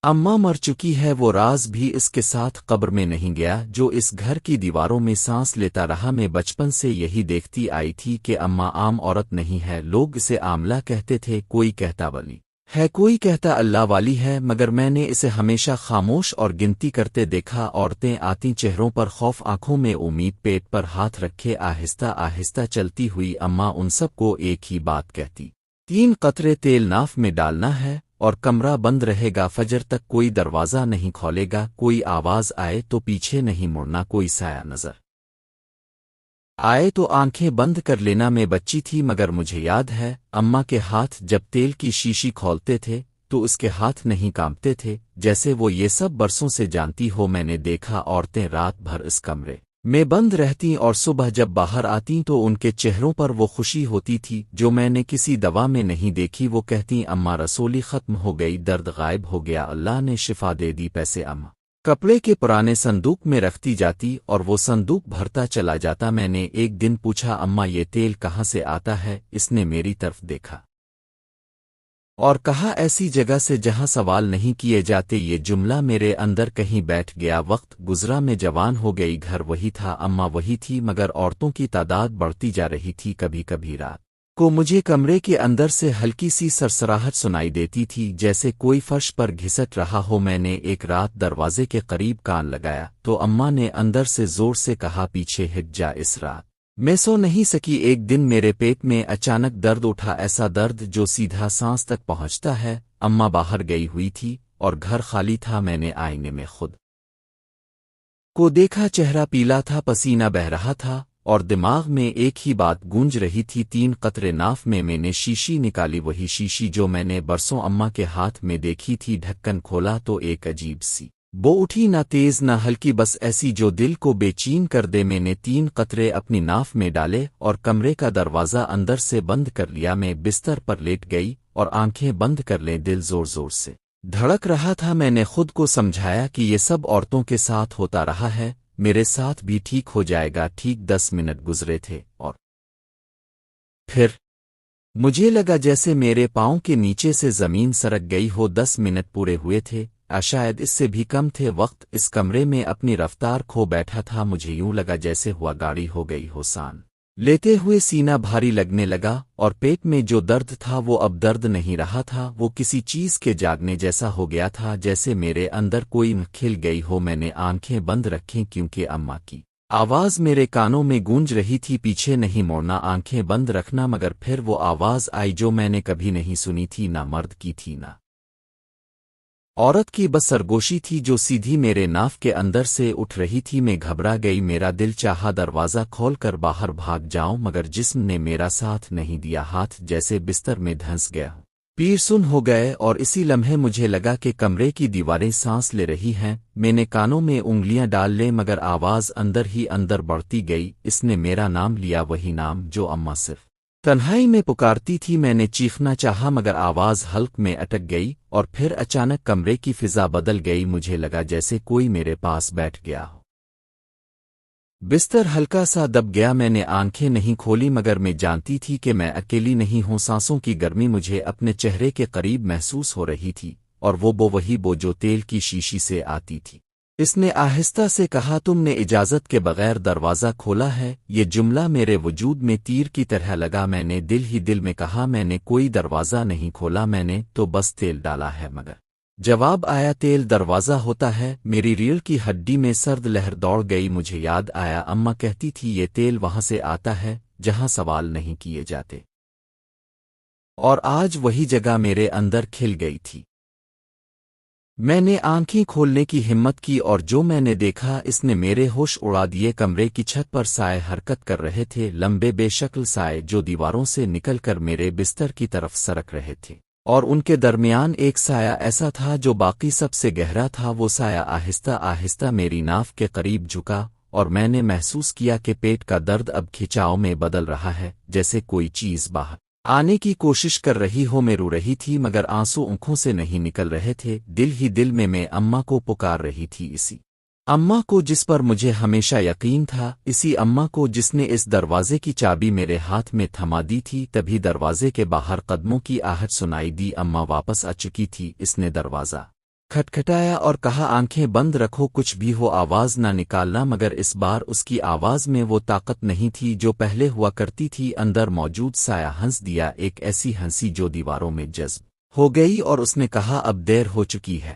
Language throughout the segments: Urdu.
اماں مر چکی ہے، وہ راز بھی اس کے ساتھ قبر میں نہیں گیا جو اس گھر کی دیواروں میں سانس لیتا رہا۔ میں بچپن سے یہی دیکھتی آئی تھی کہ اماں عام عورت نہیں ہے، لوگ اسے عاملہ کہتے تھے، کوئی کہتا ولی ہے، کوئی کہتا اللہ والی ہے، مگر میں نے اسے ہمیشہ خاموش اور گنتی کرتے دیکھا۔ عورتیں آتی، چہروں پر خوف، آنکھوں میں امید، پیٹ پر ہاتھ رکھے آہستہ آہستہ چلتی ہوئی اماں ان سب کو ایک ہی بات کہتی، 3 قطرے تیل ناف میں ڈالنا ہے اور کمرہ بند رہے گا، فجر تک کوئی دروازہ نہیں کھولے گا، کوئی آواز آئے تو پیچھے نہیں مڑنا، کوئی سایہ نظر آئے تو آنکھیں بند کر لینا۔ میں بچی تھی مگر مجھے یاد ہے اماں کے ہاتھ جب تیل کی شیشی کھولتے تھے تو اس کے ہاتھ نہیں کانپتے تھے، جیسے وہ یہ سب برسوں سے جانتی ہو۔ میں نے دیکھا عورتیں رات بھر اس کمرے میں بند رہتی اور صبح جب باہر آتی تو ان کے چہروں پر وہ خوشی ہوتی تھی جو میں نے کسی دوا میں نہیں دیکھی۔ وہ کہتی اماں رسولی ختم ہو گئی، درد غائب ہو گیا، اللہ نے شفا دے دی۔ پیسے اماں کپڑے کے پرانے صندوق میں رکھتی جاتی اور وہ صندوق بھرتا چلا جاتا۔ میں نے ایک دن پوچھا اماں یہ تیل کہاں سے آتا ہے؟ اس نے میری طرف دیکھا اور کہا ایسی جگہ سے جہاں سوال نہیں کیے جاتے۔ یہ جملہ میرے اندر کہیں بیٹھ گیا۔ وقت گزرا، میں جوان ہو گئی، گھر وہی تھا، اماں وہی تھی، مگر عورتوں کی تعداد بڑھتی جا رہی تھی۔ کبھی کبھی رات کو مجھے کمرے کے اندر سے ہلکی سی سرسراہٹ سنائی دیتی تھی، جیسے کوئی فرش پر گھسٹ رہا ہو۔ میں نے ایک رات دروازے کے قریب کان لگایا تو اماں نے اندر سے زور سے کہا پیچھے ہٹ جا۔ اس رات میں سو نہیں سکی۔ ایک دن میرے پیٹ میں اچانک درد اٹھا، ایسا درد جو سیدھا سانس تک پہنچتا ہے۔ اماں باہر گئی ہوئی تھی اور گھر خالی تھا۔ میں نے آئینے میں خود کو دیکھا، چہرہ پیلا تھا، پسینہ بہہ رہا تھا اور دماغ میں ایک ہی بات گونج رہی تھی، 3 قطرے ناف میں۔ میں نے شیشی نکالی، وہی شیشی جو میں نے برسوں اماں کے ہاتھ میں دیکھی تھی۔ ڈھکن کھولا تو ایک عجیب سی بو اٹھی، نہ تیز نہ ہلکی، بس ایسی جو دل کو بے چین کر دے۔ میں نے 3 قطرے اپنی ناف میں ڈالے اور کمرے کا دروازہ اندر سے بند کر لیا۔ میں بستر پر لیٹ گئی اور آنکھیں بند کر لیں، دل زور زور سے دھڑک رہا تھا۔ میں نے خود کو سمجھایا کہ یہ سب عورتوں کے ساتھ ہوتا رہا ہے، میرے ساتھ بھی ٹھیک ہو جائے گا۔ ٹھیک 10 منٹ گزرے تھے اور پھر مجھے لگا جیسے میرے پاؤں کے نیچے سے زمین سرک گئی ہو۔ 10 منٹ پورے ہوئے تھے، شاید اس سے بھی کم تھے۔ وقت اس کمرے میں اپنی رفتار کھو بیٹھا تھا۔ مجھے یوں لگا جیسے ہوا گاڑی ہو گئی ہو، سان لیتے ہوئے سینہ بھاری لگنے لگا اور پیٹ میں جو درد تھا وہ اب درد نہیں رہا تھا، وہ کسی چیز کے جاگنے جیسا ہو گیا تھا، جیسے میرے اندر کوئی کھل گئی ہو۔ میں نے آنکھیں بند رکھیں کیونکہ اماں کی آواز میرے کانوں میں گونج رہی تھی، پیچھے نہیں موڑنا، آنکھیں بند رکھنا۔ مگر پھر وہ آواز آئی جو میں نے کبھی نہیں سنی تھی، نہ مرد کی تھی نہ عورت کی، بس سرگوشی تھی جو سیدھی میرے ناف کے اندر سے اٹھ رہی تھی۔ میں گھبرا گئی، میرا دل چاہا دروازہ کھول کر باہر بھاگ جاؤں، مگر جسم نے میرا ساتھ نہیں دیا، ہاتھ جیسے بستر میں دھنس گیا، پیر سن ہو گئے اور اسی لمحے مجھے لگا کہ کمرے کی دیواریں سانس لے رہی ہیں۔ میں نے کانوں میں انگلیاں ڈال لیں مگر آواز اندر ہی اندر بڑھتی گئی۔ اس نے میرا نام لیا، وہی نام جو اماں صرف تنہائی میں پکارتی تھی۔ میں نے چیخنا چاہا مگر آواز حلق میں اٹک گئی اور پھر اچانک کمرے کی فضا بدل گئی۔ مجھے لگا جیسے کوئی میرے پاس بیٹھ گیا ہو، بستر ہلکا سا دب گیا۔ میں نے آنکھیں نہیں کھولی مگر میں جانتی تھی کہ میں اکیلی نہیں ہوں۔ سانسوں کی گرمی مجھے اپنے چہرے کے قریب محسوس ہو رہی تھی اور وہ وہی بو جو تیل کی شیشی سے آتی تھی۔ اس نے آہستہ سے کہا تم نے اجازت کے بغیر دروازہ کھولا ہے۔ یہ جملہ میرے وجود میں تیر کی طرح لگا۔ میں نے دل ہی دل میں کہا میں نے کوئی دروازہ نہیں کھولا، میں نے تو بس تیل ڈالا ہے۔ مگر جواب آیا تیل دروازہ ہوتا ہے۔ میری ریڑھ کی ہڈی میں سرد لہر دوڑ گئی۔ مجھے یاد آیا اماں کہتی تھی یہ تیل وہاں سے آتا ہے جہاں سوال نہیں کیے جاتے، اور آج وہی جگہ میرے اندر کھل گئی تھی۔ میں نے آنکھیں کھولنے کی ہمت کی اور جو میں نے دیکھا اس نے میرے ہوش اڑا دیے۔ کمرے کی چھت پر سائے حرکت کر رہے تھے، لمبے بے شکل سائے جو دیواروں سے نکل کر میرے بستر کی طرف سرک رہے تھے، اور ان کے درمیان ایک سایہ ایسا تھا جو باقی سب سے گہرا تھا۔ وہ سایہ آہستہ آہستہ میری ناف کے قریب جھکا اور میں نے محسوس کیا کہ پیٹ کا درد اب کھچاؤ میں بدل رہا ہے، جیسے کوئی چیز باہر آنے کی کوشش کر رہی ہو۔ میں رو رہی تھی مگر آنسو آنکھوں سے نہیں نکل رہے تھے۔ دل ہی دل میں اماں کو پکار رہی تھی، اسی اماں کو جس پر مجھے ہمیشہ یقین تھا، اسی اماں کو جس نے اس دروازے کی چابی میرے ہاتھ میں تھما دی تھی۔ تبھی دروازے کے باہر قدموں کی آہٹ سنائی دی، اماں واپس آ چکی تھی۔ اس نے دروازہ کھٹکھٹایا اور کہا آنکھیں بند رکھو، کچھ بھی ہو آواز نہ نکالنا، مگر اس بار اس کی آواز میں وہ طاقت نہیں تھی جو پہلے ہوا کرتی تھی۔ اندر موجود سایہ ہنس دیا، ایک ایسی ہنسی جو دیواروں میں جذب ہو گئی، اور اس نے کہا اب دیر ہو چکی ہے۔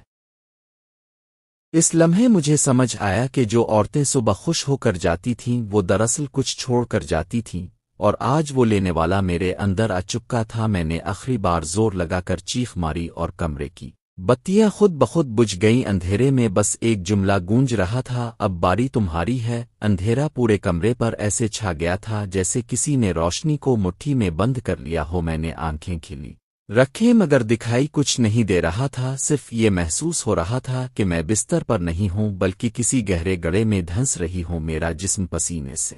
اس لمحے مجھے سمجھ آیا کہ جو عورتیں صبح خوش ہو کر جاتی تھیں وہ دراصل کچھ چھوڑ کر جاتی تھیں، اور آج وہ لینے والا میرے اندر آ چکا تھا۔ میں نے آخری بار زور لگا کر چیخ ماری اور کمرے کی بتیاں خود بخود بجھ گئیں۔ اندھیرے میں بس ایک جملہ گونج رہا تھا، اب باری تمہاری ہے۔ اندھیرا پورے کمرے پر ایسے چھا گیا تھا جیسے کسی نے روشنی کو مٹھی میں بند کر لیا ہو۔ میں نے آنکھیں کھلی رکھیں مگر دکھائی کچھ نہیں دے رہا تھا، صرف یہ محسوس ہو رہا تھا کہ میں بستر پر نہیں ہوں بلکہ کسی گہرے گڑھے میں دھنس رہی ہوں۔ میرا جسم پسینے سے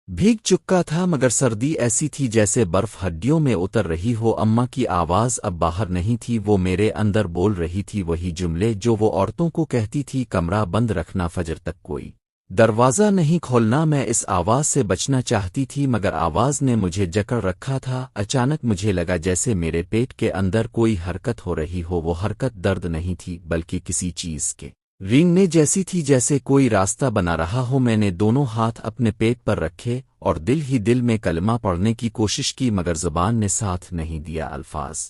بھیگ چکا تھا مگر سردی ایسی تھی جیسے برف ہڈیوں میں اتر رہی ہو۔ اماں کی آواز اب باہر نہیں تھی، وہ میرے اندر بول رہی تھی وہی جملے جو وہ عورتوں کو کہتی تھی، کمرہ بند رکھنا، فجر تک کوئی دروازہ نہیں کھولنا۔ میں اس آواز سے بچنا چاہتی تھی مگر آواز نے مجھے جکڑ رکھا تھا۔ اچانک مجھے لگا جیسے میرے پیٹ کے اندر کوئی حرکت ہو رہی ہو۔ وہ حرکت درد نہیں تھی بلکہ کسی چیز کے رینگنے جیسی تھی، جیسے کوئی راستہ بنا رہا ہو۔ میں نے دونوں ہاتھ اپنے پیٹ پر رکھے اور دل ہی دل میں کلمہ پڑھنے کی کوشش کی مگر زبان نے ساتھ نہیں دیا، الفاظ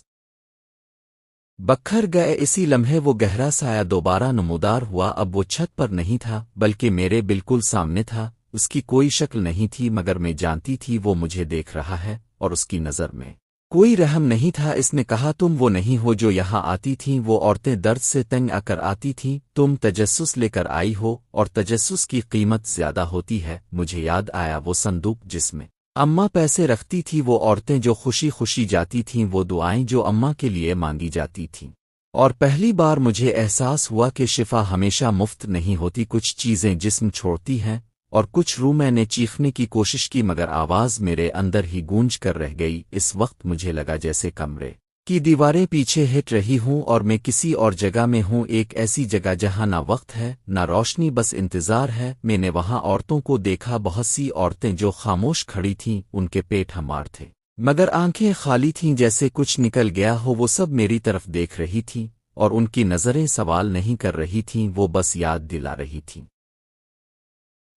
بکھر گئے۔ اسی لمحے وہ گہرا سایہ دوبارہ نمودار ہوا۔ اب وہ چھت پر نہیں تھا بلکہ میرے بالکل سامنے تھا۔ اس کی کوئی شکل نہیں تھی مگر میں جانتی تھی وہ مجھے دیکھ رہا ہے، اور اس کی نظر میں کوئی رحم نہیں تھا۔ اس نے کہا تم وہ نہیں ہو جو یہاں آتی تھیں، وہ عورتیں درد سے تنگ آ کر آتی تھیں، تم تجسس لے کر آئی ہو، اور تجسس کی قیمت زیادہ ہوتی ہے۔ مجھے یاد آیا وہ صندوق جس میں اماں پیسے رکھتی تھی، وہ عورتیں جو خوشی خوشی جاتی تھیں، وہ دعائیں جو اماں کے لیے مانگی جاتی تھیں۔ اور پہلی بار مجھے احساس ہوا کہ شفا ہمیشہ مفت نہیں ہوتی، کچھ چیزیں جسم چھوڑتی ہیں اور کچھ روح۔ میں نے چیخنے کی کوشش کی مگر آواز میرے اندر ہی گونج کر رہ گئی۔ اس وقت مجھے لگا جیسے کمرے کی دیواریں پیچھے ہٹ رہی ہوں اور میں کسی اور جگہ میں ہوں، ایک ایسی جگہ جہاں نہ وقت ہے نہ روشنی، بس انتظار ہے۔ میں نے وہاں عورتوں کو دیکھا، بہت سی عورتیں جو خاموش کھڑی تھیں، ان کے پیٹ ہموار تھے مگر آنکھیں خالی تھیں جیسے کچھ نکل گیا ہو۔ وہ سب میری طرف دیکھ رہی تھیں اور ان کی نظریں سوال نہیں کر رہی تھیں، وہ بس یاد دلا رہی تھیں۔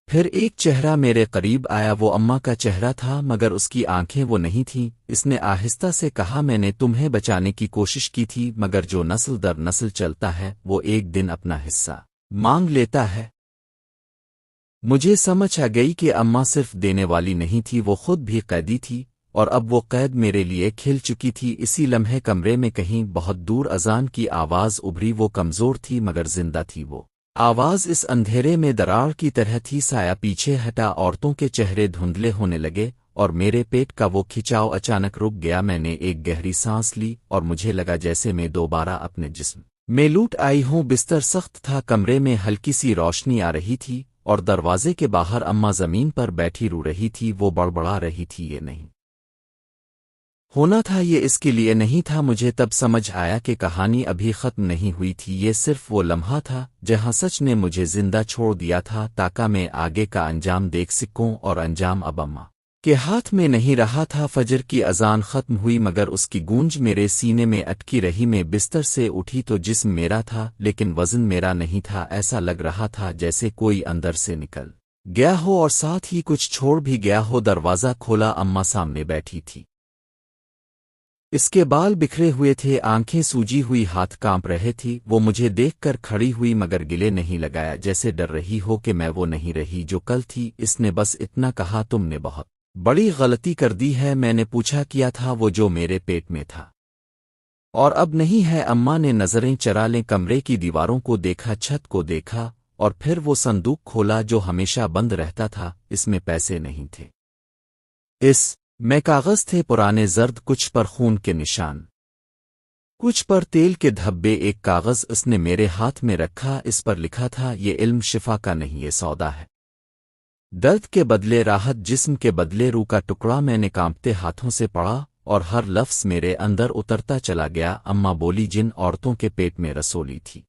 پھر ایک چہرہ میرے قریب آیا، وہ اماں کا چہرہ تھا مگر اس کی آنکھیں وہ نہیں تھیں۔ اس نے آہستہ سے کہا میں نے تمہیں بچانے کی کوشش کی تھی مگر جو نسل در نسل چلتا ہے وہ ایک دن اپنا حصہ مانگ لیتا ہے۔ مجھے سمجھ آ گئی کہ اماں صرف دینے والی نہیں تھی، وہ خود بھی قیدی تھی، اور اب وہ قید میرے لیے کھل چکی تھی۔ اسی لمحے کمرے میں کہیں بہت دور اذان کی آواز ابھری، وہ کمزور تھی مگر زندہ تھی۔ وہ آواز اس اندھیرے میں دراڑ کی طرح تھی۔ سایہ پیچھے ہٹا، عورتوں کے چہرے دھندلے ہونے لگے اور میرے پیٹ کا وہ کھچاؤ اچانک رک گیا۔ میں نے ایک گہری سانس لی اور مجھے لگا جیسے میں دوبارہ اپنے جسم میں لوٹ آئی ہوں۔ بستر سخت تھا، کمرے میں ہلکی سی روشنی آ رہی تھی اور دروازے کے باہر اماں زمین پر بیٹھی رو رہی تھی، وہ بڑبڑا رہی تھی یہ نہیں ہونا تھا، یہ اس کے لیے نہیں تھا۔ مجھے تب سمجھ آیا کہ کہانی ابھی ختم نہیں ہوئی تھی، یہ صرف وہ لمحہ تھا جہاں سچ نے مجھے زندہ چھوڑ دیا تھا تاکہ میں آگے کا انجام دیکھ سکوں، اور انجام اب اماں کے ہاتھ میں نہیں رہا تھا۔ فجر کی اذان ختم ہوئی مگر اس کی گونج میرے سینے میں اٹکی رہی۔ میں بستر سے اٹھی تو جسم میرا تھا لیکن وزن میرا نہیں تھا، ایسا لگ رہا تھا جیسے کوئی اندر سے نکل گیا ہو اور ساتھ ہی کچھ چھوڑ بھی گیا ہو۔ دروازہ کھولا، اماں سامنے بیٹھی تھی، اس کے بال بکھرے ہوئے تھے، آنکھیں سوجی ہوئی، ہاتھ کانپ رہے تھی۔ وہ مجھے دیکھ کر کھڑی ہوئی مگر گلے نہیں لگایا، جیسے ڈر رہی ہو کہ میں وہ نہیں رہی جو کل تھی۔ اس نے بس اتنا کہا تم نے بہت بڑی غلطی کر دی ہے، میں نے پوچھا کیا تھا وہ جو میرے پیٹ میں تھا اور اب نہیں ہے؟ اماں نے نظریں چرا لیں، کمرے کی دیواروں کو دیکھا، چھت کو دیکھا، اور پھر وہ صندوق کھولا جو ہمیشہ بند رہتا تھا۔ اس میں پیسے نہیں تھے، اس میں کاغذ تھے، پرانے زرد، کچھ پر خون کے نشان، کچھ پر تیل کے دھبے۔ ایک کاغذ اس نے میرے ہاتھ میں رکھا، اس پر لکھا تھا یہ علم شفا کا نہیں، یہ سودا ہے، درد کے بدلے راحت، جسم کے بدلے روح کا ٹکڑا۔ میں نے کانپتے ہاتھوں سے پڑھا اور ہر لفظ میرے اندر اترتا چلا گیا۔ اماں بولی جن عورتوں کے پیٹ میں رسولی تھی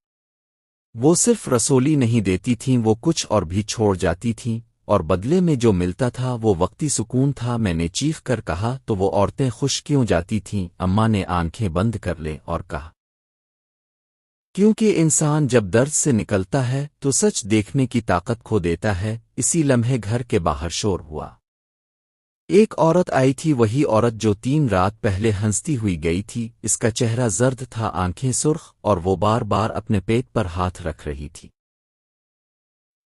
وہ صرف رسولی نہیں دیتی تھیں، وہ کچھ اور بھی چھوڑ جاتی تھیں، اور بدلے میں جو ملتا تھا وہ وقتی سکون تھا۔ میں نے چیخ کر کہا تو وہ عورتیں خوش کیوں جاتی تھیں؟ اماں نے آنکھیں بند کر لیں اور کہا کیونکہ انسان جب درد سے نکلتا ہے تو سچ دیکھنے کی طاقت کھو دیتا ہے۔ اسی لمحے گھر کے باہر شور ہوا۔ ایک عورت آئی تھی، وہی عورت جو 3 رات پہلے ہنستی ہوئی گئی تھی۔ اس کا چہرہ زرد تھا، آنکھیں سرخ، اور وہ بار بار اپنے پیٹ پر ہاتھ رکھ رہی تھی۔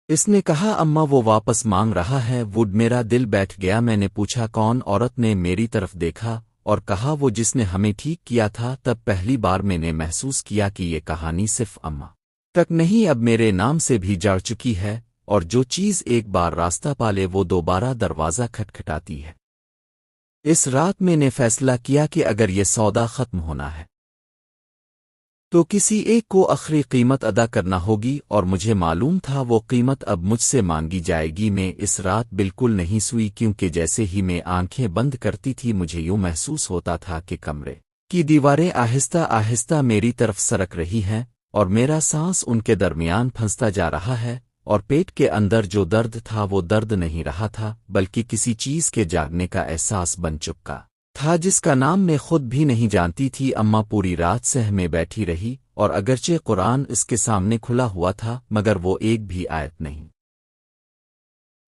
اس نے کہا، اماں وہ واپس مانگ رہا ہے۔ وڈ میرا دل بیٹھ گیا۔ میں نے پوچھا کون؟ عورت نے میری طرف دیکھا اور کہا، وہ جس نے ہمیں ٹھیک کیا تھا۔ تب پہلی بار میں نے محسوس کیا کہ یہ کہانی صرف اماں تک نہیں، اب میرے نام سے بھی جڑ چکی ہے، اور جو چیز ایک بار راستہ پالے وہ دوبارہ دروازہ کھٹکھٹاتی ہے۔ اس رات میں نے فیصلہ کیا کہ اگر یہ سودا ختم ہونا ہے تو کسی ایک کو آخری قیمت ادا کرنا ہوگی، اور مجھے معلوم تھا وہ قیمت اب مجھ سے مانگی جائے گی۔ میں اس رات بالکل نہیں سوئی، کیونکہ جیسے ہی میں آنکھیں بند کرتی تھی مجھے یوں محسوس ہوتا تھا کہ کمرے کی دیواریں آہستہ آہستہ میری طرف سرک رہی ہیں، اور میرا سانس ان کے درمیان پھنستا جا رہا ہے، اور پیٹ کے اندر جو درد تھا وہ درد نہیں رہا تھا، بلکہ کسی چیز کے جاگنے کا احساس بن چکا تھا، جس کا نام میں خود بھی نہیں جانتی تھی۔ اماں پوری رات سہ میں بیٹھی رہی، اور اگرچہ قرآن اس کے سامنے کھلا ہوا تھا مگر وہ ایک بھی آیت نہیں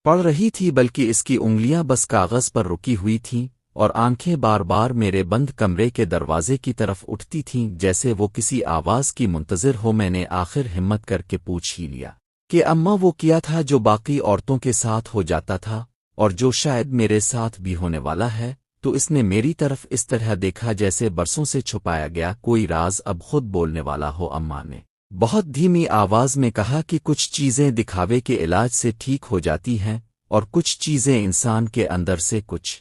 پڑھ رہی تھی، بلکہ اس کی انگلیاں بس کاغذ پر رکی ہوئی تھیں، اور آنکھیں بار بار میرے بند کمرے کے دروازے کی طرف اٹھتی تھیں جیسے وہ کسی آواز کی منتظر ہو۔ میں نے آخر ہمت کر کے پوچھ ہی لیا کہ اماں وہ کیا تھا جو باقی عورتوں کے ساتھ ہو جاتا تھا، اور جو شاید میرے ساتھ بھی ہونے والا ہے؟ تو اس نے میری طرف اس طرح دیکھا جیسے برسوں سے چھپایا گیا کوئی راز اب خود بولنے والا ہو۔ اماں نے بہت دھیمی آواز میں کہا کہ کچھ چیزیں دکھاوے کے علاج سے ٹھیک ہو جاتی ہیں، اور کچھ چیزیں انسان کے اندر سے کچھ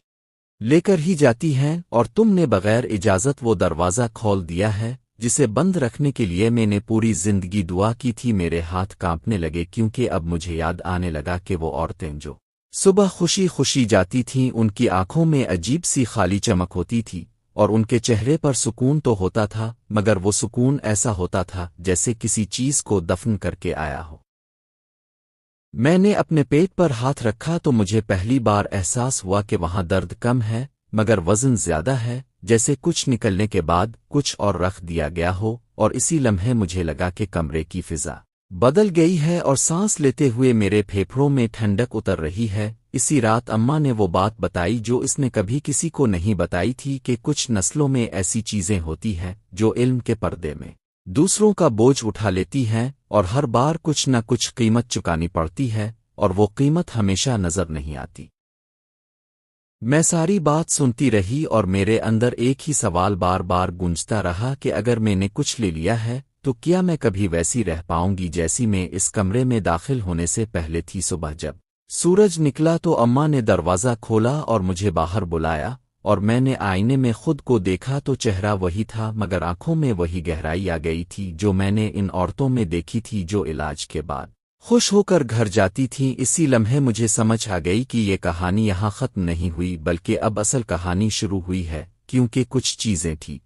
لے کر ہی جاتی ہیں، اور تم نے بغیر اجازت وہ دروازہ کھول دیا ہے جسے بند رکھنے کے لیے میں نے پوری زندگی دعا کی تھی۔ میرے ہاتھ کانپنے لگے، کیونکہ اب مجھے یاد آنے لگا کہ وہ عورتیں جو صبح خوشی خوشی جاتی تھیں ان کی آنکھوں میں عجیب سی خالی چمک ہوتی تھی، اور ان کے چہرے پر سکون تو ہوتا تھا، مگر وہ سکون ایسا ہوتا تھا جیسے کسی چیز کو دفن کر کے آیا ہو۔ میں نے اپنے پیٹ پر ہاتھ رکھا تو مجھے پہلی بار احساس ہوا کہ وہاں درد کم ہے مگر وزن زیادہ ہے، جیسے کچھ نکلنے کے بعد کچھ اور رکھ دیا گیا ہو، اور اسی لمحے مجھے لگا کہ کمرے کی فضا بدل گئی ہے، اور سانس لیتے ہوئے میرے پھیپھڑوں میں ٹھنڈک اتر رہی ہے۔ اسی رات اماں نے وہ بات بتائی جو اس نے کبھی کسی کو نہیں بتائی تھی، کہ کچھ نسلوں میں ایسی چیزیں ہوتی ہیں جو علم کے پردے میں دوسروں کا بوجھ اٹھا لیتی ہیں، اور ہر بار کچھ نہ کچھ قیمت چکانی پڑتی ہے، اور وہ قیمت ہمیشہ نظر نہیں آتی۔ میں ساری بات سنتی رہی، اور میرے اندر ایک ہی سوال بار بار گونجتا رہا کہ اگر میں نے کچھ لے لیا ہے تو کیا میں کبھی ویسی رہ پاؤں گی جیسی میں اس کمرے میں داخل ہونے سے پہلے تھی؟ صبح جب سورج نکلا تو اماں نے دروازہ کھولا اور مجھے باہر بلایا، اور میں نے آئینے میں خود کو دیکھا تو چہرہ وہی تھا، مگر آنکھوں میں وہی گہرائی آ گئی تھی جو میں نے ان عورتوں میں دیکھی تھی جو علاج کے بعد خوش ہو کر گھر جاتی تھیں۔ اسی لمحے مجھے سمجھ آ گئی کہ یہ کہانی یہاں ختم نہیں ہوئی، بلکہ اب اصل کہانی شروع ہوئی ہے، کیونکہ کچھ چیزیں ٹھیک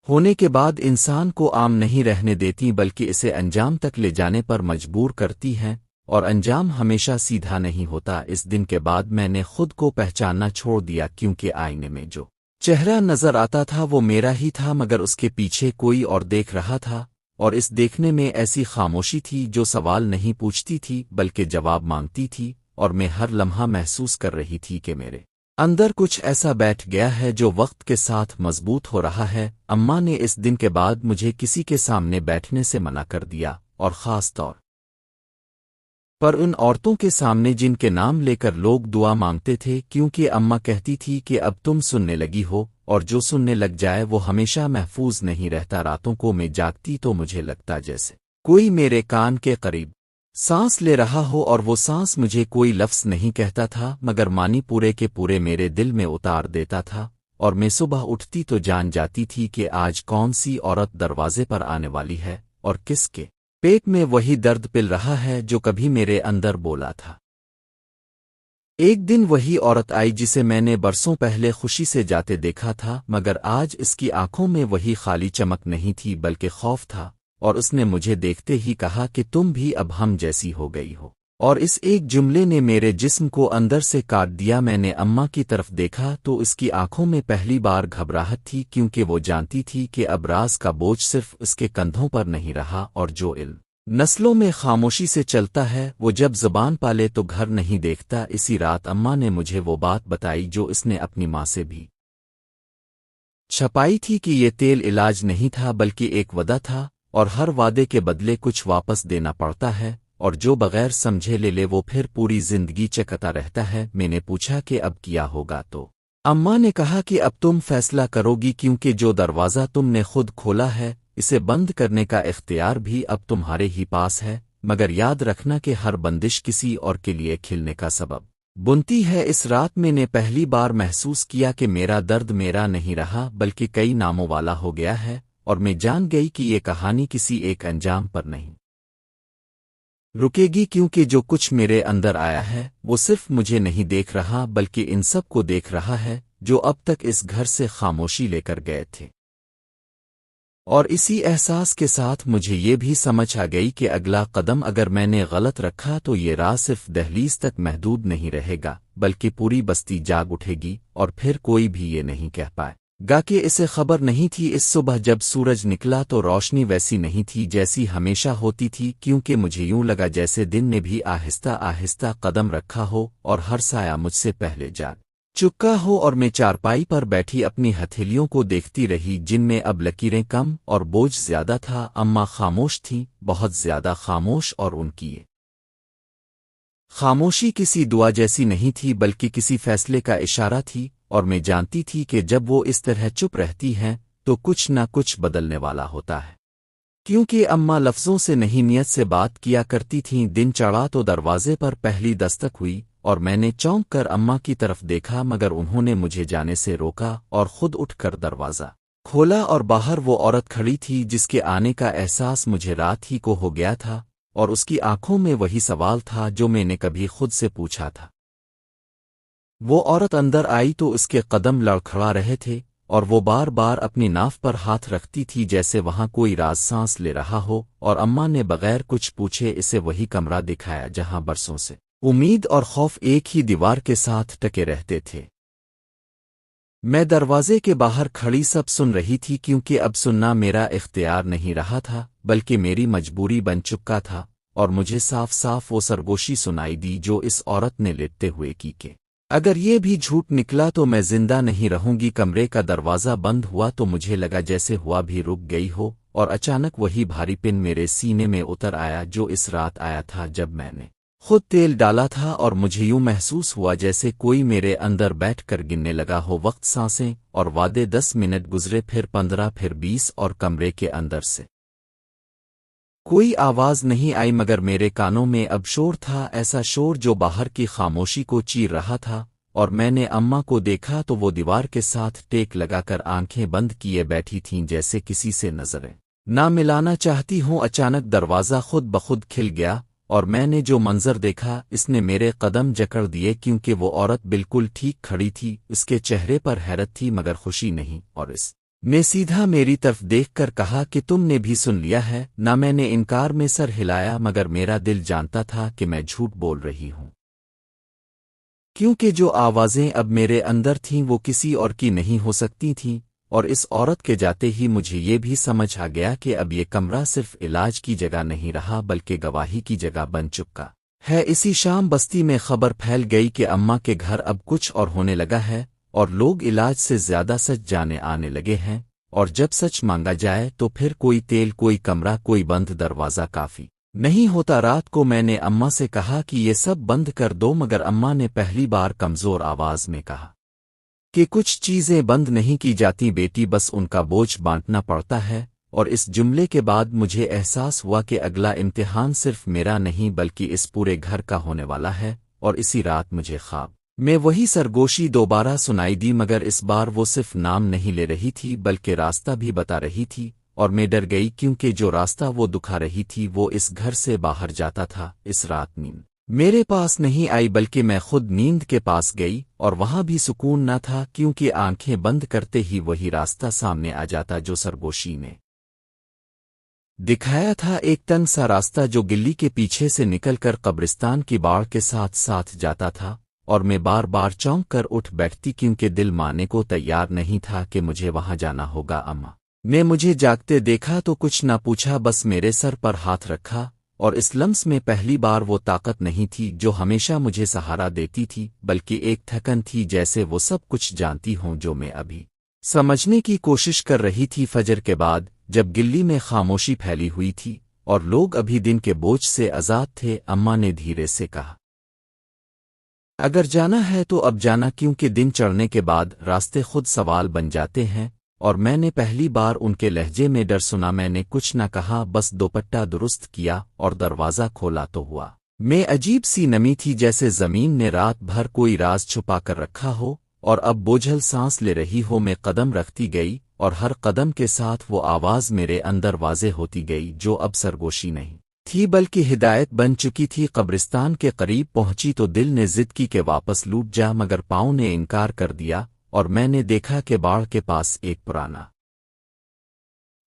ہونے کے بعد انسان کو عام نہیں رہنے دیتی، بلکہ اسے انجام تک لے جانے پر مجبور کرتی ہیں، اور انجام ہمیشہ سیدھا نہیں ہوتا۔ اس دن کے بعد میں نے خود کو پہچاننا چھوڑ دیا، کیونکہ آئینے میں جو چہرہ نظر آتا تھا وہ میرا ہی تھا، مگر اس کے پیچھے کوئی اور دیکھ رہا تھا، اور اس دیکھنے میں ایسی خاموشی تھی جو سوال نہیں پوچھتی تھی بلکہ جواب مانگتی تھی، اور میں ہر لمحہ محسوس کر رہی تھی کہ میرے اندر کچھ ایسا بیٹھ گیا ہے جو وقت کے ساتھ مضبوط ہو رہا ہے۔ اماں نے اس دن کے بعد مجھے کسی کے سامنے بیٹھنے سے منع کر دیا، اور خاص طور پر ان عورتوں کے سامنے جن کے نام لے کر لوگ دعا مانگتے تھے، کیونکہ اماں کہتی تھی کہ اب تم سننے لگی ہو، اور جو سننے لگ جائے وہ ہمیشہ محفوظ نہیں رہتا۔ راتوں کو میں جاگتی تو مجھے لگتا جیسے کوئی میرے کان کے قریب سانس لے رہا ہو، اور وہ سانس مجھے کوئی لفظ نہیں کہتا تھا مگر معنی پورے کے پورے میرے دل میں اتار دیتا تھا، اور میں صبح اٹھتی تو جان جاتی تھی کہ آج کون سی عورت دروازے پر آنے والی ہے، اور کس کے پیٹ میں وہی درد پل رہا ہے جو کبھی میرے اندر بولا تھا۔ ایک دن وہی عورت آئی جسے میں نے برسوں پہلے خوشی سے جاتے دیکھا تھا، مگر آج اس کی آنکھوں میں وہی خالی چمک نہیں تھی بلکہ خوف تھا، اور اس نے مجھے دیکھتے ہی کہا کہ تم بھی اب ہم جیسی ہو گئی ہو۔ اور اس ایک جملے نے میرے جسم کو اندر سے کاٹ دیا۔ میں نے اماں کی طرف دیکھا تو اس کی آنکھوں میں پہلی بار گھبراہٹ تھی، کیونکہ وہ جانتی تھی کہ اب راز کا بوجھ صرف اس کے کندھوں پر نہیں رہا، اور جو علم نسلوں میں خاموشی سے چلتا ہے وہ جب زبان پالے تو گھر نہیں دیکھتا۔ اسی رات اماں نے مجھے وہ بات بتائی جو اس نے اپنی ماں سے بھی چھپائی تھی، کہ یہ تیل علاج نہیں تھا بلکہ ایک وعدہ تھا، اور ہر وعدے کے بدلے کچھ واپس دینا پڑتا ہے، اور جو بغیر سمجھے لے لے وہ پھر پوری زندگی چکتا رہتا ہے۔ میں نے پوچھا کہ اب کیا ہوگا تو اماں نے کہا کہ اب تم فیصلہ کرو گی، کیونکہ جو دروازہ تم نے خود کھولا ہے اسے بند کرنے کا اختیار بھی اب تمہارے ہی پاس ہے، مگر یاد رکھنا کہ ہر بندش کسی اور کے لیے کھلنے کا سبب بنتی ہے۔ اس رات میں نے پہلی بار محسوس کیا کہ میرا درد میرا نہیں رہا بلکہ کئی ناموں والا ہو گیا ہے، اور میں جان گئی کہ یہ کہانی کسی ایک انجام پر نہیں رکے گی، کیونکہ جو کچھ میرے اندر آیا ہے وہ صرف مجھے نہیں دیکھ رہا بلکہ ان سب کو دیکھ رہا ہے جو اب تک اس گھر سے خاموشی لے کر گئے تھے۔ اور اسی احساس کے ساتھ مجھے یہ بھی سمجھ آ گئی کہ اگلا قدم اگر میں نے غلط رکھا تو یہ راز صرف دہلیز تک محدود نہیں رہے گا بلکہ پوری بستی جاگ اٹھے گی، اور پھر کوئی بھی یہ نہیں کہہ پائے گا کہ اسے خبر نہیں تھی۔ اس صبح جب سورج نکلا تو روشنی ویسی نہیں تھی جیسی ہمیشہ ہوتی تھی، کیونکہ مجھے یوں لگا جیسے دن نے بھی آہستہ آہستہ قدم رکھا ہو اور ہر سایہ مجھ سے پہلے جاگ چکا ہو، اور میں چارپائی پر بیٹھی اپنی ہتھیلیوں کو دیکھتی رہی جن میں اب لکیریں کم اور بوجھ زیادہ تھا۔ اماں خاموش تھیں، بہت زیادہ خاموش، اور ان کی یہ خاموشی کسی دعا جیسی نہیں تھی بلکہ کسی فیصلے کا اشارہ تھی، اور میں جانتی تھی کہ جب وہ اس طرح چپ رہتی ہیں تو کچھ نہ کچھ بدلنے والا ہوتا ہے، کیونکہ اماں لفظوں سے نہیں نیت سے بات کیا کرتی تھیں۔ دن چڑھا تو دروازے پر پہلی دستک ہوئی، اور میں نے چونک کر اماں کی طرف دیکھا، مگر انہوں نے مجھے جانے سے روکا اور خود اٹھ کر دروازہ کھولا، اور باہر وہ عورت کھڑی تھی جس کے آنے کا احساس مجھے رات ہی کو ہو گیا تھا، اور اس کی آنکھوں میں وہی سوال تھا جو میں نے کبھی خود سے پوچھا تھا۔ وہ عورت اندر آئی تو اس کے قدم لڑکھڑا رہے تھے، اور وہ بار بار اپنی ناف پر ہاتھ رکھتی تھی جیسے وہاں کوئی راز سانس لے رہا ہو، اور اماں نے بغیر کچھ پوچھے اسے وہی کمرہ دکھایا جہاں برسوں سے امید اور خوف ایک ہی دیوار کے ساتھ ٹکے رہتے تھے۔ میں دروازے کے باہر کھڑی سب سن رہی تھی، کیونکہ اب سننا میرا اختیار نہیں رہا تھا بلکہ میری مجبوری بن چکا تھا، اور مجھے صاف صاف وہ سرگوشی سنائی دی جو اس عورت نے لیٹتے ہوئے کی کہ اگر یہ بھی جھوٹ نکلا تو میں زندہ نہیں رہوں گی۔ کمرے کا دروازہ بند ہوا تو مجھے لگا جیسے ہوا بھی رک گئی ہو، اور اچانک وہی بھاری پن میرے سینے میں اتر آیا جو اس رات آیا تھا جب میں نے خود تیل ڈالا تھا، اور مجھے یوں محسوس ہوا جیسے کوئی میرے اندر بیٹھ کر گننے لگا ہو وقت، سانسیں اور وعدے۔ 10 منٹ گزرے، پھر 15، پھر 20، اور کمرے کے اندر سے کوئی آواز نہیں آئی، مگر میرے کانوں میں اب شور تھا، ایسا شور جو باہر کی خاموشی کو چیر رہا تھا۔ اور میں نے اماں کو دیکھا تو وہ دیوار کے ساتھ ٹیک لگا کر آنکھیں بند کیے بیٹھی تھیں جیسے کسی سے نظریں نہ ملانا چاہتی ہوں۔ اچانک دروازہ خود بخود کھل گیا، اور میں نے جو منظر دیکھا اس نے میرے قدم جکڑ دیے، کیونکہ وہ عورت بالکل ٹھیک کھڑی تھی، اس کے چہرے پر حیرت تھی مگر خوشی نہیں، اور اس نے سیدھا میری طرف دیکھ کر کہا کہ تم نے بھی سن لیا ہے نہ؟ میں نے انکار میں سر ہلایا، مگر میرا دل جانتا تھا کہ میں جھوٹ بول رہی ہوں، کیونکہ جو آوازیں اب میرے اندر تھیں وہ کسی اور کی نہیں ہو سکتی تھیں۔ اور اس عورت کے جاتے ہی مجھے یہ بھی سمجھ آ گیا کہ اب یہ کمرہ صرف علاج کی جگہ نہیں رہا بلکہ گواہی کی جگہ بن چکا ہے۔ اسی شام بستی میں خبر پھیل گئی کہ اماں کے گھر اب کچھ اور ہونے لگا ہے، اور لوگ علاج سے زیادہ سچ جانے آنے لگے ہیں، اور جب سچ مانگا جائے تو پھر کوئی تیل، کوئی کمرہ، کوئی بند دروازہ کافی نہیں ہوتا۔ رات کو میں نے اماں سے کہا کہ یہ سب بند کر دو، مگر اماں نے پہلی بار کمزور آواز میں کہا کہ کچھ چیزیں بند نہیں کی جاتی بیٹی، بس ان کا بوجھ بانٹنا پڑتا ہے۔ اور اس جملے کے بعد مجھے احساس ہوا کہ اگلا امتحان صرف میرا نہیں بلکہ اس پورے گھر کا ہونے والا ہے۔ اور اسی رات مجھے خواب میں وہی سرگوشی دوبارہ سنائی دی، مگر اس بار وہ صرف نام نہیں لے رہی تھی بلکہ راستہ بھی بتا رہی تھی، اور میں ڈر گئی کیونکہ جو راستہ وہ دکھا رہی تھی وہ اس گھر سے باہر جاتا تھا۔ اس رات نیند میرے پاس نہیں آئی بلکہ میں خود نیند کے پاس گئی، اور وہاں بھی سکون نہ تھا، کیونکہ آنکھیں بند کرتے ہی وہی راستہ سامنے آ جاتا جو سرگوشی نے دکھایا تھا ایک تنگ سا راستہ جو گلی کے پیچھے سے نکل کر قبرستان کی باڑ کے ساتھ ساتھ جاتا تھا، اور میں بار بار چونک کر اٹھ بیٹھتی کیونکہ دل ماننے کو تیار نہیں تھا کہ مجھے وہاں جانا ہوگا۔ اماں نے مجھے جاگتے دیکھا تو کچھ نہ پوچھا، بس میرے سر پر ہاتھ رکھا، اور اس لمس میں پہلی بار وہ طاقت نہیں تھی جو ہمیشہ مجھے سہارا دیتی تھی، بلکہ ایک تھکن تھی، جیسے وہ سب کچھ جانتی ہوں جو میں ابھی سمجھنے کی کوشش کر رہی تھی۔ فجر کے بعد جب گلی میں خاموشی پھیلی ہوئی تھی اور لوگ ابھی دن کے بوجھ سے آزاد تھے، اماں نے دھیرے سے کہا، اگر جانا ہے تو اب جانا، کیونکہ دن چڑھنے کے بعد راستے خود سوال بن جاتے ہیں۔ اور میں نے پہلی بار ان کے لہجے میں ڈر سنا۔ میں نے کچھ نہ کہا، بس دوپٹہ درست کیا اور دروازہ کھولا تو ہوا میں عجیب سی نمی تھی، جیسے زمین نے رات بھر کوئی راز چھپا کر رکھا ہو اور اب بوجھل سانس لے رہی ہو۔ میں قدم رکھتی گئی اور ہر قدم کے ساتھ وہ آواز میرے اندر واضح ہوتی گئی، جو اب سرگوشی نہیں تھی بلکہ ہدایت بن چکی تھی۔ قبرستان کے قریب پہنچی تو دل نے ضد کی کہ واپس لوٹ جا، مگر پاؤں نے انکار کر دیا، اور میں نے دیکھا کہ باڑ کے پاس ایک پرانا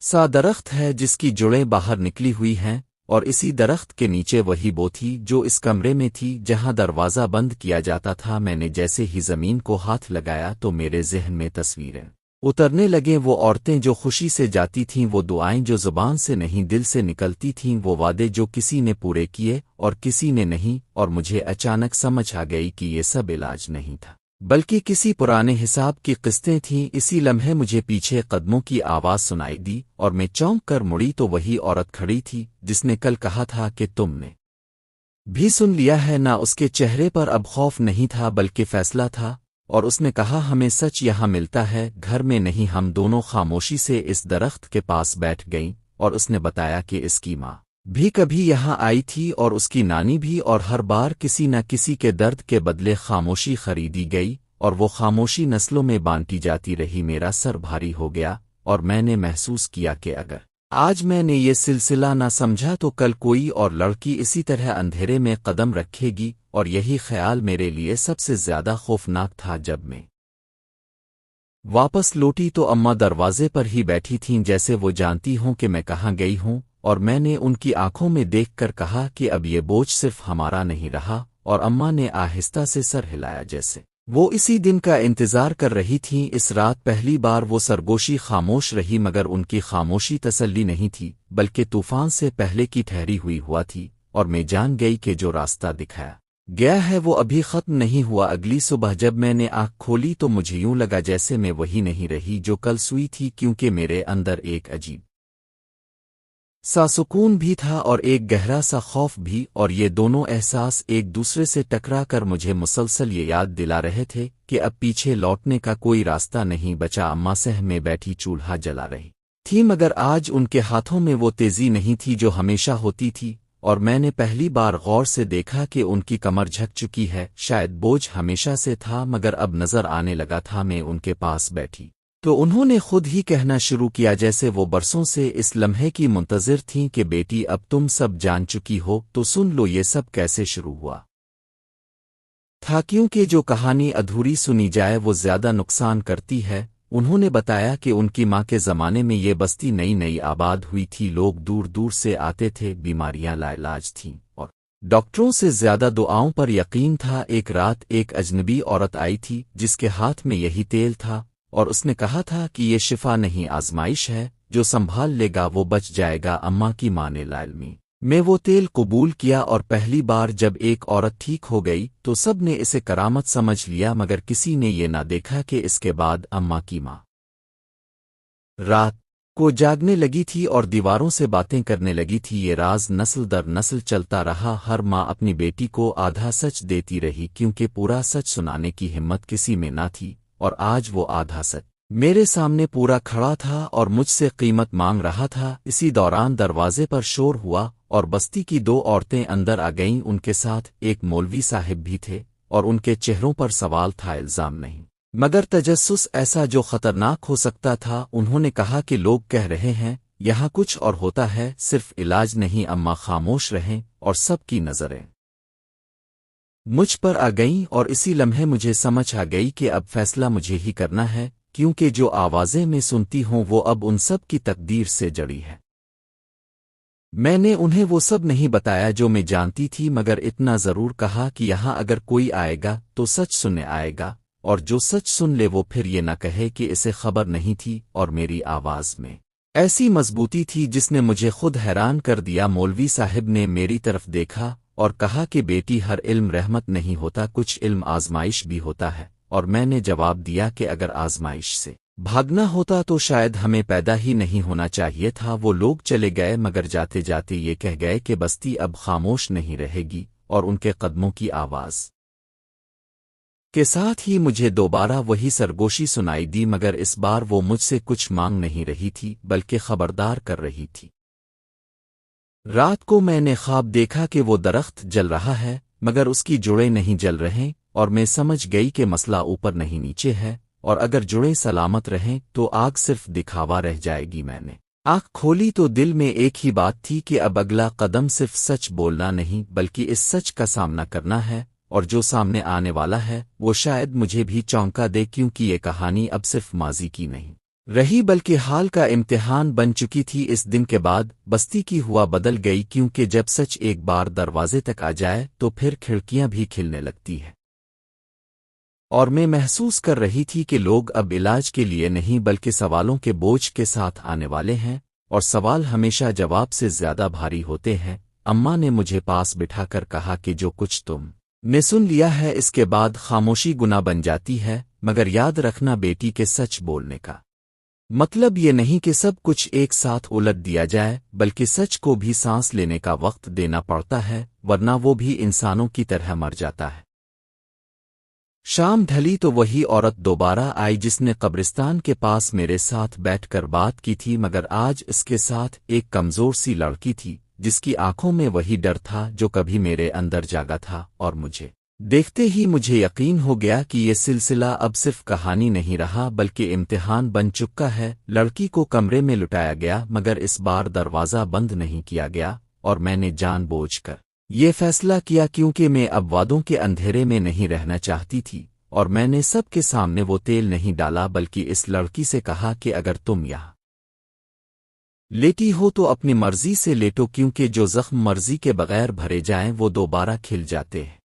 سا درخت ہے جس کی جڑیں باہر نکلی ہوئی ہیں، اور اسی درخت کے نیچے وہی بو تھی جو اس کمرے میں تھی جہاں دروازہ بند کیا جاتا تھا۔ میں نے جیسے ہی زمین کو ہاتھ لگایا تو میرے ذہن میں تصویریں اترنے لگیں، وہ عورتیں جو خوشی سے جاتی تھیں، وہ دعائیں جو زبان سے نہیں دل سے نکلتی تھیں، وہ وعدے جو کسی نے پورے کیے اور کسی نے نہیں، اور مجھے اچانک سمجھ آ گئی کہ یہ سب علاج نہیں تھا بلکہ کسی پرانے حساب کی قسطیں تھیں۔ اسی لمحے مجھے پیچھے قدموں کی آواز سنائی دی اور میں چونک کر مڑی تو وہی عورت کھڑی تھی جس نے کل کہا تھا کہ تم نے بھی سن لیا ہے۔ نہ اس کے چہرے پر اب خوف نہیں تھا بلکہ فیصلہ تھا، اور اس نے کہا، ہمیں سچ یہاں ملتا ہے، گھر میں نہیں۔ ہم دونوں خاموشی سے اس درخت کے پاس بیٹھ گئیں، اور اس نے بتایا کہ اس کی ماں بھی کبھی یہاں آئی تھی اور اس کی نانی بھی، اور ہر بار کسی نہ کسی کے درد کے بدلے خاموشی خریدی گئی، اور وہ خاموشی نسلوں میں بانٹی جاتی رہی۔ میرا سر بھاری ہو گیا اور میں نے محسوس کیا کہ اگر آج میں نے یہ سلسلہ نہ سمجھا تو کل کوئی اور لڑکی اسی طرح اندھیرے میں قدم رکھے گی، اور یہی خیال میرے لیے سب سے زیادہ خوفناک تھا۔ جب میں واپس لوٹی تو اماں دروازے پر ہی بیٹھی تھیں، جیسے وہ جانتی ہوں کہ میں کہاں گئی ہوں، اور میں نے ان کی آنکھوں میں دیکھ کر کہا کہ اب یہ بوجھ صرف ہمارا نہیں رہا، اور اماں نے آہستہ سے سر ہلایا جیسے وہ اسی دن کا انتظار کر رہی تھیں۔ اس رات پہلی بار وہ سرگوشی خاموش رہی، مگر ان کی خاموشی تسلی نہیں تھی بلکہ طوفان سے پہلے کی ٹھہری ہوئی ہوا تھی، اور میں جان گئی کہ جو راستہ دکھایا گیا ہے وہ ابھی ختم نہیں ہوا۔ اگلی صبح جب میں نے آنکھ کھولی تو مجھے یوں لگا جیسے میں وہی نہیں رہی جو کل سوئی تھی، کیونکہ میرے اندر ایک عجیب سا سکون بھی تھا اور ایک گہرا سا خوف بھی، اور یہ دونوں احساس ایک دوسرے سے ٹکرا کر مجھے مسلسل یہ یاد دلا رہے تھے کہ اب پیچھے لوٹنے کا کوئی راستہ نہیں بچا۔ اماں سہ میں بیٹھی چولہا جلا رہی تھی، مگر آج ان کے ہاتھوں میں وہ تیزی نہیں تھی جو ہمیشہ ہوتی تھی، اور میں نے پہلی بار غور سے دیکھا کہ ان کی کمر جھک چکی ہے۔ شاید بوجھ ہمیشہ سے تھا مگر اب نظر آنے لگا تھا۔ میں ان کے پاس بیٹھی تو انہوں نے خود ہی کہنا شروع کیا، جیسے وہ برسوں سے اس لمحے کی منتظر تھیں کہ بیٹی اب تم سب جان چکی ہو تو سن لو یہ سب کیسے شروع ہوا تھا، کیونکہ جو کہانی ادھوری سنی جائے وہ زیادہ نقصان کرتی ہے۔ انہوں نے بتایا کہ ان کی ماں کے زمانے میں یہ بستی نئی نئی آباد ہوئی تھی، لوگ دور دور سے آتے تھے، بیماریاں لا علاج تھیں اور ڈاکٹروں سے زیادہ دعاؤں پر یقین تھا۔ ایک رات ایک اجنبی عورت آئی تھی جس کے ہاتھ میں یہی تیل تھا، اور اس نے کہا تھا کہ یہ شفا نہیں آزمائش ہے، جو سنبھال لے گا وہ بچ جائے گا۔ اماں کی ماں نے لالمی میں وہ تیل قبول کیا، اور پہلی بار جب ایک عورت ٹھیک ہو گئی تو سب نے اسے کرامت سمجھ لیا، مگر کسی نے یہ نہ دیکھا کہ اس کے بعد اماں کی ماں رات کو جاگنے لگی تھی اور دیواروں سے باتیں کرنے لگی تھی۔ یہ راز نسل در نسل چلتا رہا۔ ہر ماں اپنی بیٹی کو آدھا سچ دیتی رہی، کیونکہ پورا سچ سنانے کی ہمت کسی میں نہ تھی، اور آج وہ آدھا سچ میرے سامنے پورا کھڑا تھا اور مجھ سے قیمت مانگ رہا تھا۔ اسی دوران دروازے پر شور ہوا اور بستی کی دو عورتیں اندر آ گئیں، ان کے ساتھ ایک مولوی صاحب بھی تھے، اور ان کے چہروں پر سوال تھا، الزام نہیں مگر تجسس، ایسا جو خطرناک ہو سکتا تھا۔ انہوں نے کہا کہ لوگ کہہ رہے ہیں یہاں کچھ اور ہوتا ہے، صرف علاج نہیں۔ اماں خاموش رہیں اور سب کی نظریں مجھ پر آ گئیں، اور اسی لمحے مجھے سمجھ آ گئی کہ اب فیصلہ مجھے ہی کرنا ہے، کیونکہ جو آوازیں میں سنتی ہوں وہ اب ان سب کی تقدیر سے جڑی ہے۔ میں نے انہیں وہ سب نہیں بتایا جو میں جانتی تھی، مگر اتنا ضرور کہا کہ یہاں اگر کوئی آئے گا تو سچ سننے آئے گا، اور جو سچ سن لے وہ پھر یہ نہ کہے کہ اسے خبر نہیں تھی۔ اور میری آواز میں ایسی مضبوطی تھی جس نے مجھے خود حیران کر دیا۔ مولوی صاحب نے میری طرف دیکھا اور کہا کہ بیٹی، ہر علم رحمت نہیں ہوتا، کچھ علم آزمائش بھی ہوتا ہے۔ اور میں نے جواب دیا کہ اگر آزمائش سے بھاگنا ہوتا تو شاید ہمیں پیدا ہی نہیں ہونا چاہیے تھا۔ وہ لوگ چلے گئے، مگر جاتے جاتے یہ کہہ گئے کہ بستی اب خاموش نہیں رہے گی، اور ان کے قدموں کی آواز کے ساتھ ہی مجھے دوبارہ وہی سرگوشی سنائی دی، مگر اس بار وہ مجھ سے کچھ مانگ نہیں رہی تھی بلکہ خبردار کر رہی تھی۔ رات کو میں نے خواب دیکھا کہ وہ درخت جل رہا ہے، مگر اس کی جڑیں نہیں جل رہیں، اور میں سمجھ گئی کہ مسئلہ اوپر نہیں نیچے ہے، اور اگر جڑیں سلامت رہیں تو آگ صرف دکھاوا رہ جائے گی۔ میں نے آنکھ کھولی تو دل میں ایک ہی بات تھی کہ اب اگلا قدم صرف سچ بولنا نہیں بلکہ اس سچ کا سامنا کرنا ہے، اور جو سامنے آنے والا ہے وہ شاید مجھے بھی چونکا دے، کیونکہ یہ کہانی اب صرف ماضی کی نہیں رہی بلکہ حال کا امتحان بن چکی تھی۔ اس دن کے بعد بستی کی ہوا بدل گئی، کیونکہ جب سچ ایک بار دروازے تک آ جائے تو پھر کھڑکیاں بھی کھلنے لگتی ہیں۔ اور میں محسوس کر رہی تھی کہ لوگ اب علاج کے لیے نہیں بلکہ سوالوں کے بوجھ کے ساتھ آنے والے ہیں، اور سوال ہمیشہ جواب سے زیادہ بھاری ہوتے ہیں۔ اماں نے مجھے پاس بٹھا کر کہا کہ جو کچھ تم نے سن لیا ہے اس کے بعد خاموشی گناہ بن جاتی ہے، مگر یاد رکھنا بیٹی کے سچ بولنے کا مطلب یہ نہیں کہ سب کچھ ایک ساتھ الٹ دیا جائے، بلکہ سچ کو بھی سانس لینے کا وقت دینا پڑتا ہے، ورنہ وہ بھی انسانوں کی طرح مر جاتا ہے۔ شام ڈھلی تو وہی عورت دوبارہ آئی جس نے قبرستان کے پاس میرے ساتھ بیٹھ کر بات کی تھی، مگر آج اس کے ساتھ ایک کمزور سی لڑکی تھی جس کی آنکھوں میں وہی ڈر تھا جو کبھی میرے اندر جاگا تھا۔ اور مجھے دیکھتے ہی مجھے یقین ہو گیا کہ یہ سلسلہ اب صرف کہانی نہیں رہا بلکہ امتحان بن چکا ہے۔ لڑکی کو کمرے میں لٹایا گیا، مگر اس بار دروازہ بند نہیں کیا گیا، اور میں نے جان بوجھ کر یہ فیصلہ کیا کیونکہ میں اب وعدوں کے اندھیرے میں نہیں رہنا چاہتی تھی، اور میں نے سب کے سامنے وہ تیل نہیں ڈالا بلکہ اس لڑکی سے کہا کہ اگر تم یہاں لیٹی ہو تو اپنی مرضی سے لیٹو، کیونکہ جو زخم مرضی کے بغیر بھرے جائیں وہ دوبارہ کھل جاتے ہیں۔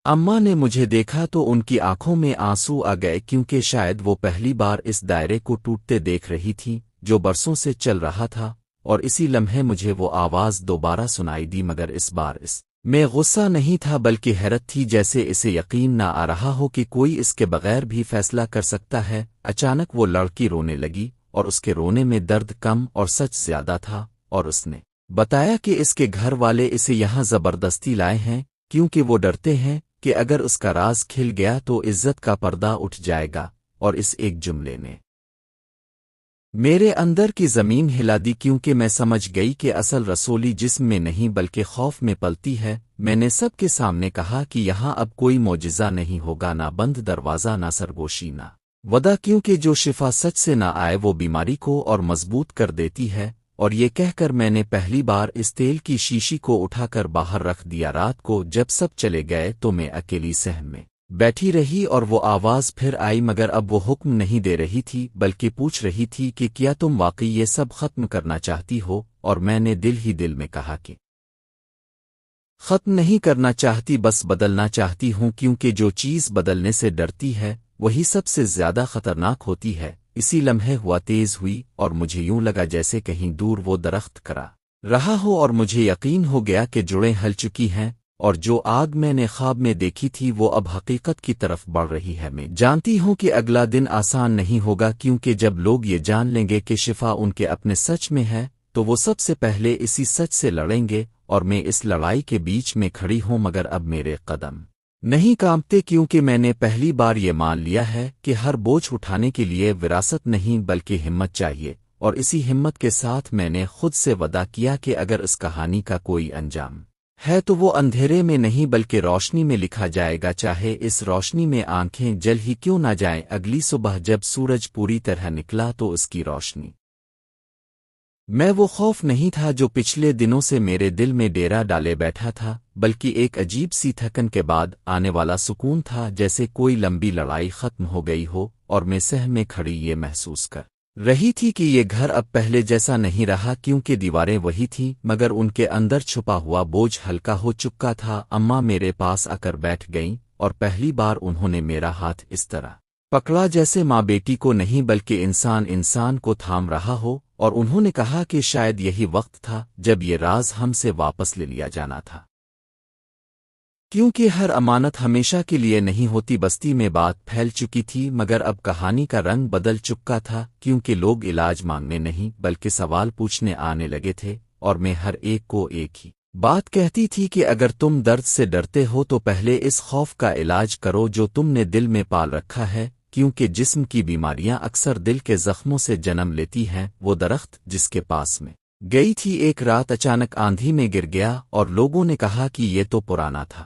اماں نے مجھے دیکھا تو ان کی آنکھوں میں آنسو آ گئے، کیونکہ شاید وہ پہلی بار اس دائرے کو ٹوٹتے دیکھ رہی تھی جو برسوں سے چل رہا تھا۔ اور اسی لمحے مجھے وہ آواز دوبارہ سنائی دی، مگر اس بار اس میں غصہ نہیں تھا بلکہ حیرت تھی، جیسے اسے یقین نہ آ رہا ہو کہ کوئی اس کے بغیر بھی فیصلہ کر سکتا ہے۔ اچانک وہ لڑکی رونے لگی، اور اس کے رونے میں درد کم اور سچ زیادہ تھا، اور اس نے بتایا کہ اس کے گھر والے اسے یہاں زبردستی لائے ہیں، کیونکہ وہ ڈرتے ہیں کہ اگر اس کا راز کھل گیا تو عزت کا پردہ اٹھ جائے گا۔ اور اس ایک جملے نے میرے اندر کی زمین ہلا دی، کیونکہ میں سمجھ گئی کہ اصل رسولی جسم میں نہیں بلکہ خوف میں پلتی ہے۔ میں نے سب کے سامنے کہا کہ یہاں اب کوئی معجزہ نہیں ہوگا، نہ بند دروازہ، نہ سرگوشی، نہ ودا، کیونکہ جو شفا سچ سے نہ آئے وہ بیماری کو اور مضبوط کر دیتی ہے۔ اور یہ کہہ کر میں نے پہلی بار اس تیل کی شیشی کو اٹھا کر باہر رکھ دیا۔ رات کو جب سب چلے گئے تو میں اکیلی صحن میں بیٹھی رہی، اور وہ آواز پھر آئی، مگر اب وہ حکم نہیں دے رہی تھی بلکہ پوچھ رہی تھی کہ کیا تم واقعی یہ سب ختم کرنا چاہتی ہو؟ اور میں نے دل ہی دل میں کہا کہ ختم نہیں کرنا چاہتی، بس بدلنا چاہتی ہوں، کیونکہ جو چیز بدلنے سے ڈرتی ہے وہی سب سے زیادہ خطرناک ہوتی ہے۔ اسی لمحے ہوا تیز ہوئی، اور مجھے یوں لگا جیسے کہیں دور وہ درخت کرا رہا ہو، اور مجھے یقین ہو گیا کہ جڑیں ہل چکی ہیں، اور جو آگ میں نے خواب میں دیکھی تھی وہ اب حقیقت کی طرف بڑھ رہی ہے۔ میں جانتی ہوں کہ اگلا دن آسان نہیں ہوگا، کیونکہ جب لوگ یہ جان لیں گے کہ شفا ان کے اپنے سچ میں ہے تو وہ سب سے پہلے اسی سچ سے لڑیں گے، اور میں اس لڑائی کے بیچ میں کھڑی ہوں، مگر اب میرے قدم نہیں کانپتے، کیونکہ میں نے پہلی بار یہ مان لیا ہے کہ ہر بوجھ اٹھانے کے لیے وراثت نہیں بلکہ ہمت چاہیے۔ اور اسی ہمت کے ساتھ میں نے خود سے وعدہ کیا کہ اگر اس کہانی کا کوئی انجام ہے تو وہ اندھیرے میں نہیں بلکہ روشنی میں لکھا جائے گا، چاہے اس روشنی میں آنکھیں جل ہی کیوں نہ جائیں۔ اگلی صبح جب سورج پوری طرح نکلا تو اس کی روشنی میں وہ خوف نہیں تھا جو پچھلے دنوں سے میرے دل میں ڈیرا ڈالے بیٹھا تھا، بلکہ ایک عجیب سی تھکن کے بعد آنے والا سکون تھا، جیسے کوئی لمبی لڑائی ختم ہو گئی ہو، اور میں صحن میں کھڑی یہ محسوس کر رہی تھی کہ یہ گھر اب پہلے جیسا نہیں رہا کیونکہ دیواریں وہی تھیں مگر ان کے اندر چھپا ہوا بوجھ ہلکا ہو چکا تھا۔ اماں میرے پاس آ کر بیٹھ گئیں اور پہلی بار انہوں نے میرا ہاتھ اس طرح پکڑا جیسے ماں بیٹی کو نہیں بلکہ انسان کو تھام رہا ہو، اور انہوں نے کہا کہ شاید یہی وقت تھا جب یہ راز ہم سے واپس لے لیا جانا تھا، کیونکہ ہر امانت ہمیشہ کے لیے نہیں ہوتی۔ بستی میں بات پھیل چکی تھی مگر اب کہانی کا رنگ بدل چکا تھا، کیونکہ لوگ علاج مانگنے نہیں بلکہ سوال پوچھنے آنے لگے تھے، اور میں ہر ایک کو ایک ہی بات کہتی تھی کہ اگر تم درد سے ڈرتے ہو تو پہلے اس خوف کا علاج کرو جو تم نے دل میں پال رکھا ہے، کیونکہ جسم کی بیماریاں اکثر دل کے زخموں سے جنم لیتی ہیں۔ وہ درخت جس کے پاس میں گئی تھی ایک رات اچانک آندھی میں گر گیا، اور لوگوں نے کہا کہ یہ تو پرانا تھا،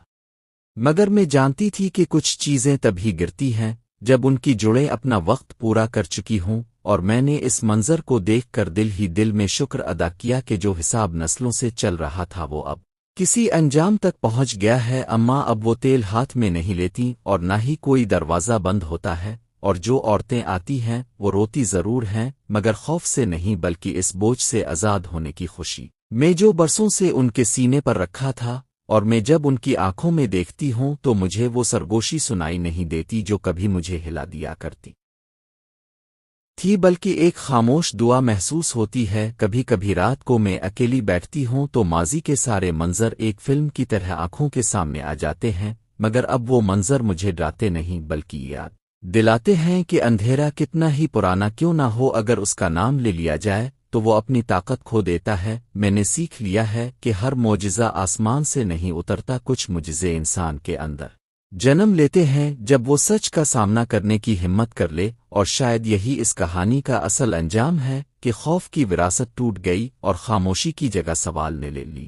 مگر میں جانتی تھی کہ کچھ چیزیں تبھی گرتی ہیں جب ان کی جڑیں اپنا وقت پورا کر چکی ہوں، اور میں نے اس منظر کو دیکھ کر دل میں شکر ادا کیا کہ جو حساب نسلوں سے چل رہا تھا وہ اب کسی انجام تک پہنچ گیا ہے۔ اماں اب وہ تیل ہاتھ میں نہیں لیتی اور نہ ہی کوئی دروازہ بند ہوتا ہے، اور جو عورتیں آتی ہیں وہ روتی ضرور ہیں مگر خوف سے نہیں بلکہ اس بوجھ سے آزاد ہونے کی خوشی میں جو برسوں سے ان کے سینے پر رکھا تھا، اور میں جب ان کی آنکھوں میں دیکھتی ہوں تو مجھے وہ سرگوشی سنائی نہیں دیتی جو کبھی مجھے ہلا دیا کرتی تھی، بلکہ ایک خاموش دعا محسوس ہوتی ہے۔ کبھی کبھی رات کو میں اکیلی بیٹھتی ہوں تو ماضی کے سارے منظر ایک فلم کی طرح آنکھوں کے سامنے آ جاتے ہیں، مگر اب وہ منظر مجھے ڈراتے نہیں بلکہ یاد دلاتے ہیں کہ اندھیرا کتنا ہی پرانا کیوں نہ ہو، اگر اس کا نام لے لیا جائے تو وہ اپنی طاقت کھو دیتا ہے۔ میں نے سیکھ لیا ہے کہ ہر معجزہ آسمان سے نہیں اترتا، کچھ معجزے انسان کے اندر جنم لیتے ہیں جب وہ سچ کا سامنا کرنے کی ہمت کر لے، اور شاید یہی اس کہانی کا اصل انجام ہے کہ خوف کی وراثت ٹوٹ گئی اور خاموشی کی جگہ سوال نے لے لی۔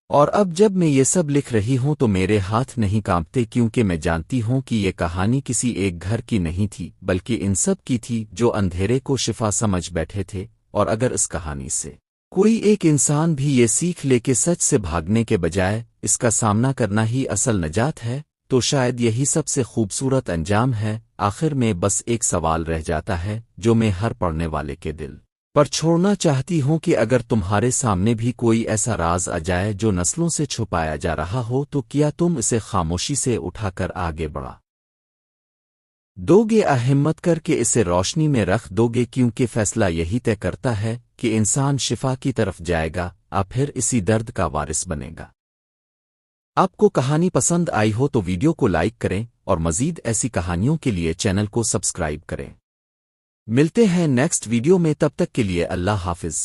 اور اب جب میں یہ سب لکھ رہی ہوں تو میرے ہاتھ نہیں کانپتے، کیونکہ میں جانتی ہوں کہ یہ کہانی کسی ایک گھر کی نہیں تھی بلکہ ان سب کی تھی جو اندھیرے کو شفا سمجھ بیٹھے تھے۔ اور اگر اس کہانی سے کوئی ایک انسان بھی یہ سیکھ لے کہ سچ سے بھاگنے کے بجائے اس کا سامنا کرنا ہی اصل نجات ہے، تو شاید یہی سب سے خوبصورت انجام ہے۔ آخر میں بس ایک سوال رہ جاتا ہے جو میں ہر پڑھنے والے کے دل پر چھوڑنا چاہتی ہوں کہ اگر تمہارے سامنے بھی کوئی ایسا راز آ جائے جو نسلوں سے چھپایا جا رہا ہو تو کیا تم اسے خاموشی سے اٹھا کر آگے بڑھا دو گے، ہمت کر کے اسے روشنی میں رکھ دو گے، کیونکہ فیصلہ یہی طے کرتا ہے کہ انسان شفا کی طرف جائے گا پھر اسی درد کا وارث بنے گا۔ آپ کو کہانی پسند آئی ہو تو ویڈیو کو لائک کریں اور مزید ایسی کہانیوں کے لیے چینل کو سبسکرائب کریں۔ ملتے ہیں نیکسٹ ویڈیو میں، تب تک کے لیے اللہ حافظ۔